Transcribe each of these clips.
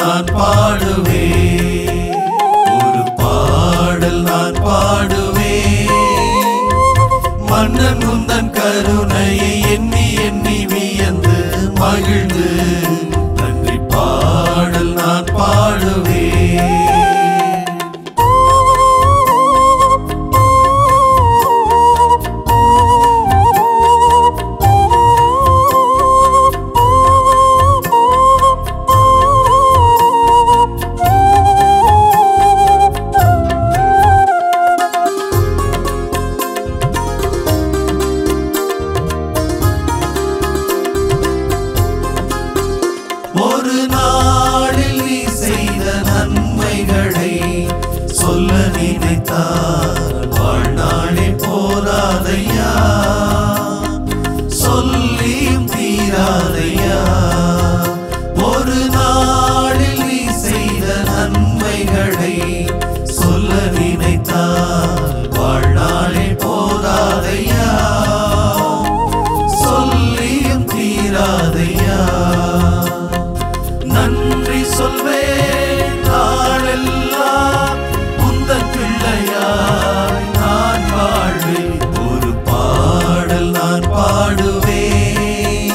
நான் பாடுவேன், ஒரு பாடல் நான் பாடுவேன். மன்னன் உந்தன் கருணையை எண்ணி எண்ணி வியந்து மகிழ்ந்து நன்றி பாடல் நான் பாடுவேன். ஒரு நாளில் நீ செய்த நன்மைகளை சொல்ல நினைத்தால் வாழ்நாளே போராதையா, சொல்லியும் தீராதையா. ஒரு நாளில் நீ செய்த நன்மைகளை சொல்ல நினைத்தால் வாழ்நாளே போராதையா, சொல்லியும் தீராதையா. நன்றி சொல்வேன் நாளெல்லாம் உந்தன் பிள்ளையாய் நான் வாழ்வேன், ஒரு பாடல் நான் பாடுவேன்.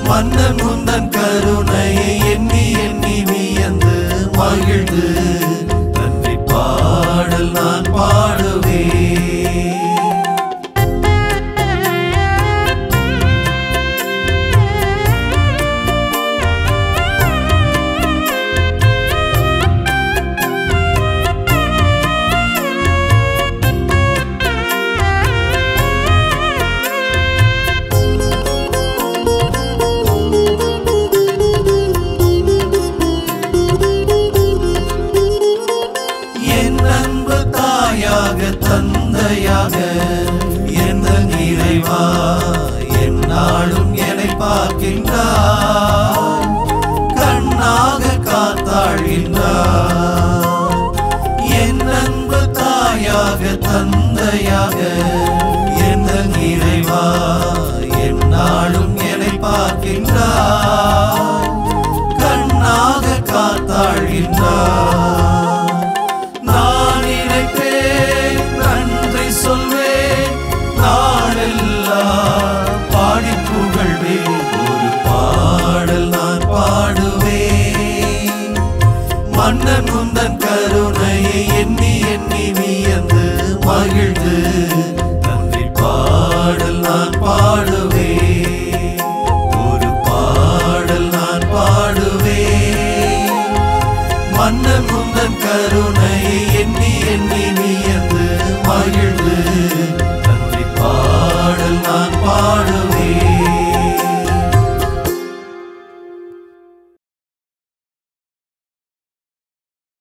மன்னன் உந்தன் கருணையை எண்ணி எண்ணி வியந்து மகிழ்ந்து நன்றி பாடல் நான் பாடுவேன். தந்தையாக எந்த நிறைவா என்னாலும் என்னை பார்க்கின்றார், கண்ணாக காத்தாழ்கின்றார். என் அன்பு தாயாக தந்தையாக எந்த நிறைவா என்னாலும் என்னை பார்க்கின்றார், கண்ணாக காத்தாழ்கின்றார். நான் நினைப்பேன் நன்றி சொல்வேன் நாளெல்லாம் பாடி புகழ்வேன், ஒரு பாடல் நான் பாடுவேன். மன்னன் உந்தன் கருணையை எண்ணி எண்ணி வியந்து மகிழ்ந்து நன்றி பாடல் நான் பாடுவேன், ஒரு பாடல் நான் பாடுவேன். மன்னன் உந்தன் கருணை